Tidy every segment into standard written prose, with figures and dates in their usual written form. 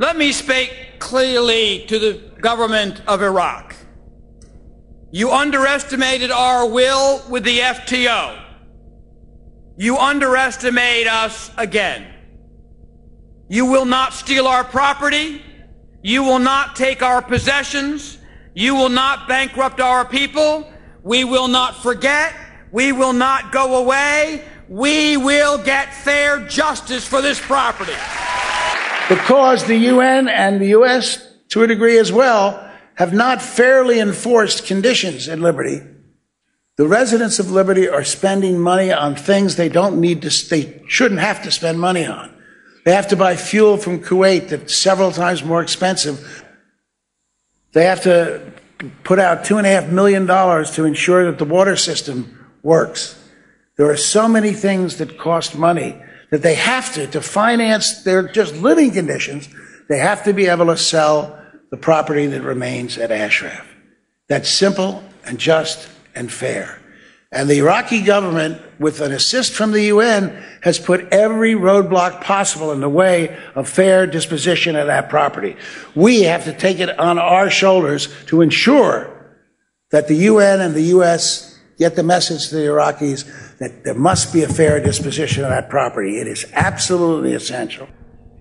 Let me speak clearly to the government of Iraq. You underestimated our will with the FTO. You underestimate us again. You will not steal our property. You will not take our possessions. You will not bankrupt our people. We will not forget. We will not go away. We will get fair justice for this property. Because the UN and the U.S., to a degree as well, have not fairly enforced conditions in Liberty, the residents of Liberty are spending money on things they shouldn't have to spend money on. They have to buy fuel from Kuwait that's several times more expensive. They have to put out $2.5 million to ensure that the water system works. There are so many things that cost money that they have to finance their just living conditions, they have to be able to sell the property that remains at Ashraf. That's simple and just and fair. And the Iraqi government, with an assist from the UN, has put every roadblock possible in the way of fair disposition of that property. We have to take it on our shoulders to ensure that the UN and the US get the message to the Iraqis that there must be a fair disposition of that property. It is absolutely essential.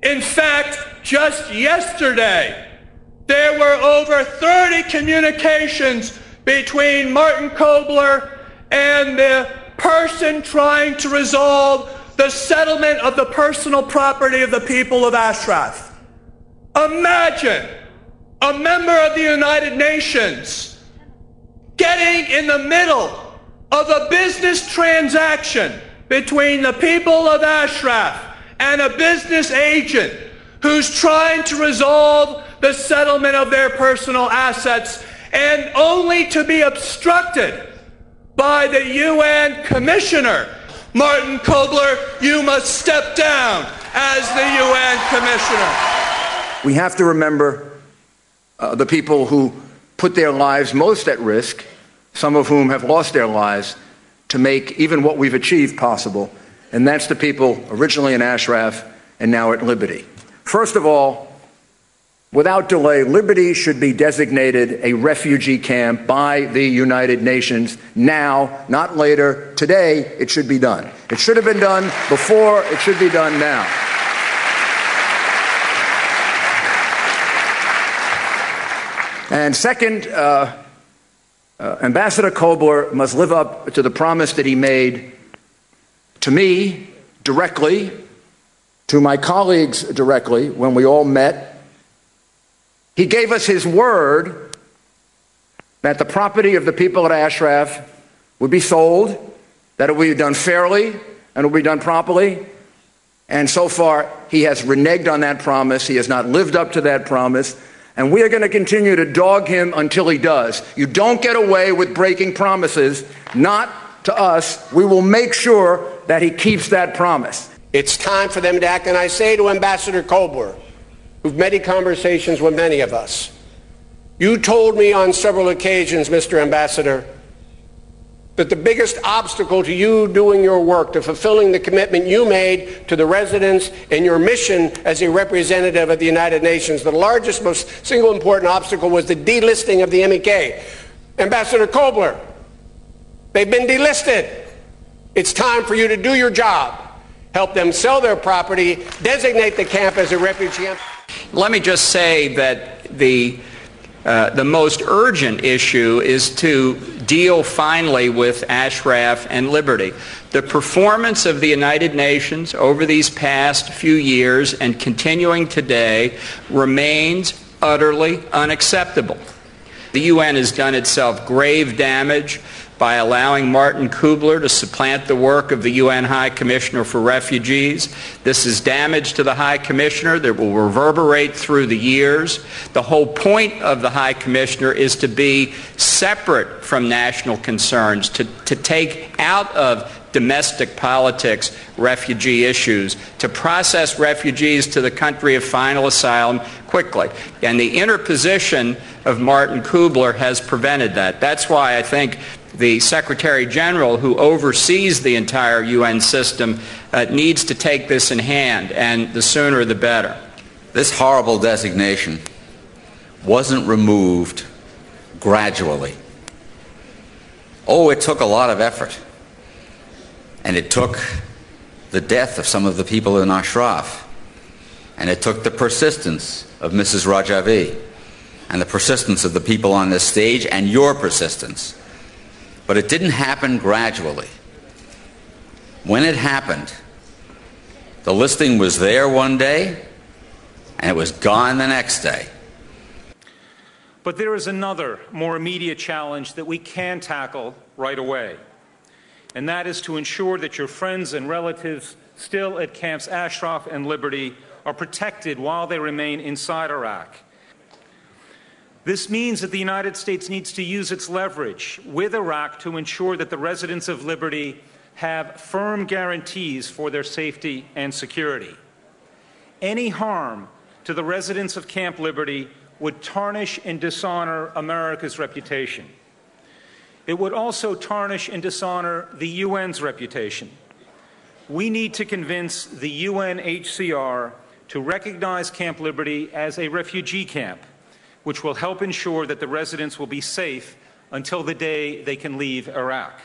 In fact, just yesterday, there were over 30 communications between Martin Kobler and the person trying to resolve the settlement of the personal property of the people of Ashraf. Imagine a member of the United Nations getting in the middle of a business transaction between the people of Ashraf and a business agent who's trying to resolve the settlement of their personal assets, and only to be obstructed by the UN Commissioner. Martin Kobler, you must step down as the UN Commissioner. We have to remember the people who put their lives most at risk, some of whom have lost their lives, to make even what we've achieved possible. And that's the people originally in Ashraf and now at Liberty. First of all, without delay, Liberty should be designated a refugee camp by the United Nations now, not later. Today, it should be done. It should have been done before. It should be done now. And second, Ambassador Kobler must live up to the promise that he made to me directly, to my colleagues directly, when we all met. He gave us his word that the property of the people at Ashraf would be sold, that it would be done fairly, and it would be done properly. And so far, he has reneged on that promise. He has not lived up to that promise. And we are going to continue to dog him until he does. You don't get away with breaking promises, not to us. We will make sure that he keeps that promise. It's time for them to act. And I say to Ambassador Kobler, who've many conversations with many of us, you told me on several occasions, Mr. Ambassador, that the biggest obstacle to you doing your work, to fulfilling the commitment you made to the residents and your mission as a representative of the United Nations, the largest, most single important obstacle was the delisting of the MEK. Ambassador Kobler, they've been delisted. It's time for you to do your job. Help them sell their property, designate the camp as a refugee camp. Let me just say that the most urgent issue is to deal finally with Ashraf and Liberty. The performance of the United Nations over these past few years and continuing today remains utterly unacceptable. The UN has done itself grave damage by allowing Martin Kobler to supplant the work of the UN High Commissioner for Refugees. This is damage to the High Commissioner that will reverberate through the years. The whole point of the High Commissioner is to be separate from national concerns, to take out of domestic politics refugee issues, to process refugees to the country of final asylum quickly. And the interposition of Martin Kobler has prevented that. That's why I think the Secretary General, who oversees the entire UN system, needs to take this in hand, and the sooner the better. This horrible designation wasn't removed gradually. Oh, it took a lot of effort. And it took the death of some of the people in Ashraf. And it took the persistence of Mrs. Rajavi and the persistence of the people on this stage and your persistence. But it didn't happen gradually. When it happened, the listing was there one day and it was gone the next day. But there is another, more immediate challenge that we can tackle right away, and that is to ensure that your friends and relatives still at camps Ashraf and Liberty are protected while they remain inside Iraq. This means that the United States needs to use its leverage with Iraq to ensure that the residents of Liberty have firm guarantees for their safety and security. Any harm to the residents of Camp Liberty would tarnish and dishonor America's reputation. It would also tarnish and dishonor the UN's reputation. We need to convince the UNHCR to recognize Camp Liberty as a refugee camp, which will help ensure that the residents will be safe until the day they can leave Iraq.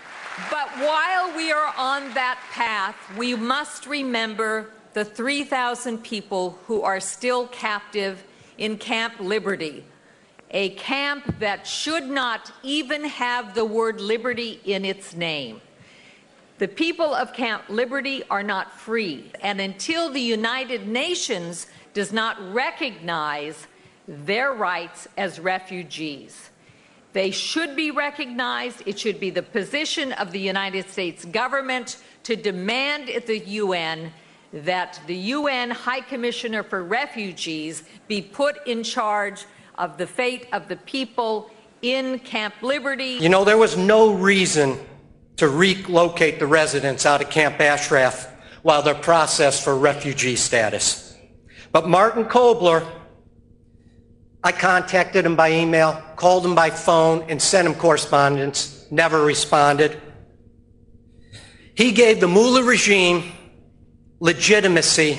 But while we are on that path, we must remember the 3,000 people who are still captive in Camp Liberty, a camp that should not even have the word liberty in its name. The people of Camp Liberty are not free, and until the United Nations does not recognize their rights as refugees, they should be recognized. It should be the position of the United States government to demand at the UN that the UN High Commissioner for Refugees be put in charge of the fate of the people in Camp Liberty. You know, there was no reason to relocate the residents out of Camp Ashraf while they're processed for refugee status. But Martin Kobler, I contacted him by email, called him by phone, and sent him correspondence, never responded. He gave the mullah regime legitimacy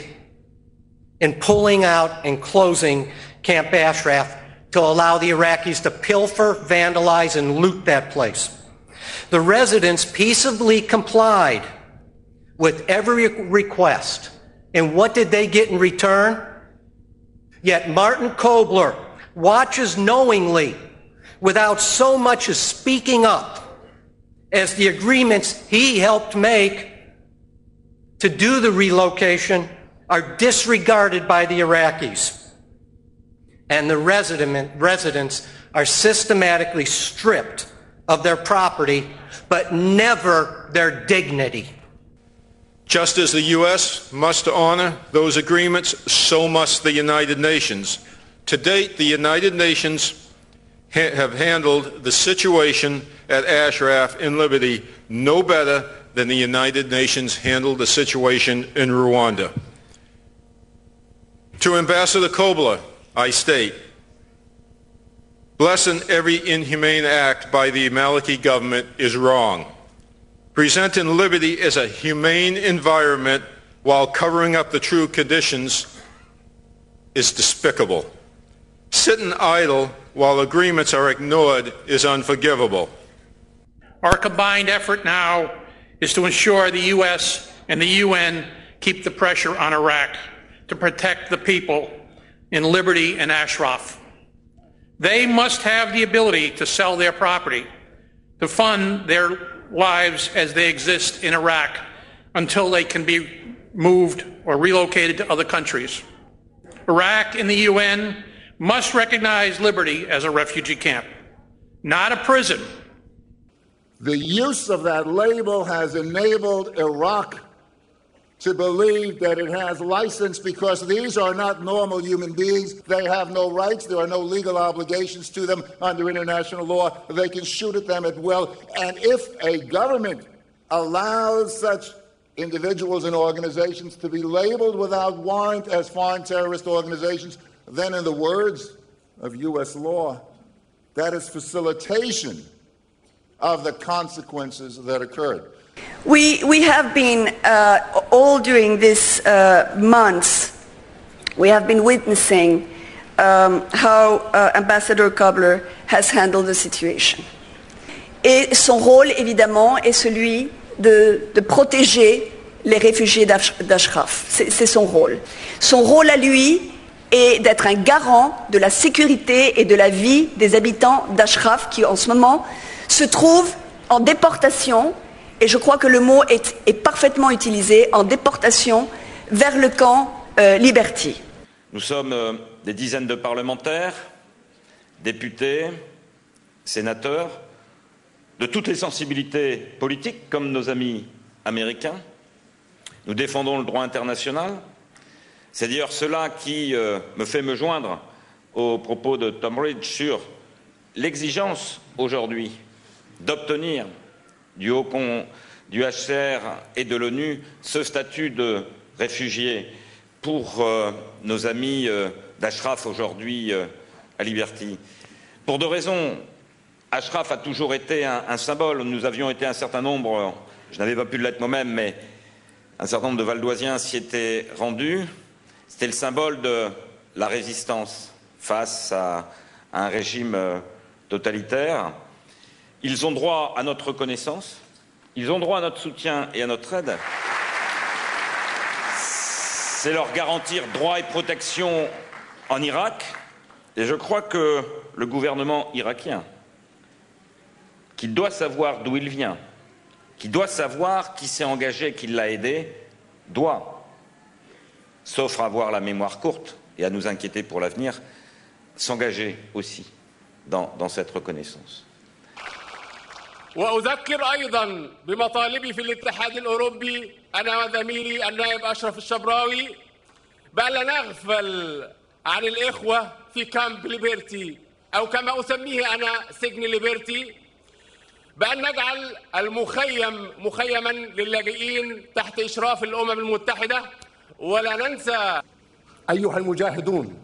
in pulling out and closing Camp Ashraf to allow the Iraqis to pilfer, vandalize, and loot that place. The residents peaceably complied with every request. And what did they get in return? Yet Martin Kobler watches knowingly, without so much as speaking up, as the agreements he helped make to do the relocation are disregarded by the Iraqis. And the residents are systematically stripped of their property, but never their dignity. Just as the U.S. must honor those agreements, so must the United Nations. To date, the United Nations have handled the situation at Ashraf and Liberty no better than the United Nations handled the situation in Rwanda. To Ambassador Kobler, I state, blessing every inhumane act by the Maliki government is wrong. Presenting liberty as a humane environment while covering up the true conditions is despicable. Sitting idle while agreements are ignored is unforgivable. Our combined effort now is to ensure the U.S. and the UN keep the pressure on Iraq to protect the people in Liberty and Ashraf. They must have the ability to sell their property, to fund their lives as they exist in Iraq until they can be moved or relocated to other countries. Iraq and the UN must recognize Liberty as a refugee camp, not a prison. The use of that label has enabled Iraq to believe that it has license because these are not normal human beings. They have no rights. There are no legal obligations to them under international law. They can shoot at them at will. And if a government allows such individuals and organizations to be labeled without warrant as foreign terrorist organizations, then in the words of U.S. law, that is facilitation of the consequences that occurred. We have been, all during these months, we have been witnessing how Ambassador Kobler has handled the situation. Et son rôle, évidemment, est celui de protéger les réfugiés d'Ashraf. C'est son rôle. Son rôle à lui est d'être un garant de la sécurité et de la vie des habitants d'Ashraf qui, en ce moment, se trouvent en déportation, et je crois que le mot est parfaitement utilisé, en déportation vers le camp Liberty. Nous sommes des dizaines de parlementaires, députés, sénateurs, de toutes les sensibilités politiques, comme nos amis américains. Nous défendons le droit international. C'est d'ailleurs cela qui me fait me joindre aux propos de Tom Ridge sur l'exigence aujourd'hui d'obtenir du HCR et de l'ONU ce statut de réfugié pour nos amis d'Ashraf aujourd'hui à Liberty. Pour deux raisons. Ashraf a toujours été un symbole. Nous avions été un certain nombre, je n'avais pas pu l'être moi-même, mais un certain nombre de Valdoisiens s'y étaient rendus. C'était le symbole de la résistance face à un régime totalitaire. Ils ont droit à notre reconnaissance, ils ont droit à notre soutien et à notre aide. C'est leur garantir droit et protection en Irak. Et je crois que le gouvernement irakien, qui doit savoir d'où il vient, qui doit savoir qui s'est engagé, qui l'a aidé, doit, sauf à avoir la mémoire courte et à nous inquiéter pour l'avenir, s'engager aussi dans cette reconnaissance. وأذكر أيضا بمطالبي في الاتحاد الأوروبي أنا وزميلي النائب أشرف الشبراوي بألا نغفل عن الإخوة في كامب ليبرتي أو كما أسميه أنا سجن ليبرتي بأن نجعل المخيم مخيما للاجئين تحت إشراف الأمم المتحدة ولا ننسى أيها المجاهدون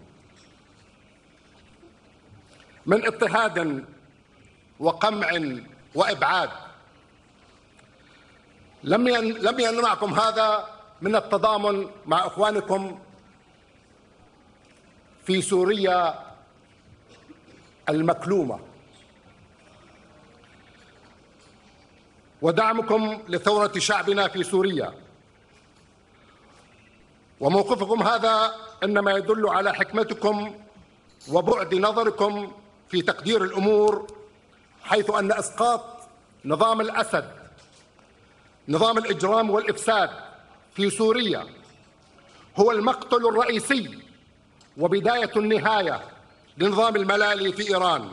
من اضطهاد وقمع وإبعاد لم يمنعكم هذا من التضامن مع إخوانكم في سوريا المكلومة ودعمكم لثورة شعبنا في سوريا وموقفكم هذا إنما يدل على حكمتكم وبعد نظركم في تقدير الأمور حيث أن إسقاط نظام الأسد نظام الإجرام والإفساد في سوريا هو المقتل الرئيسي وبداية النهاية لنظام الملالي في إيران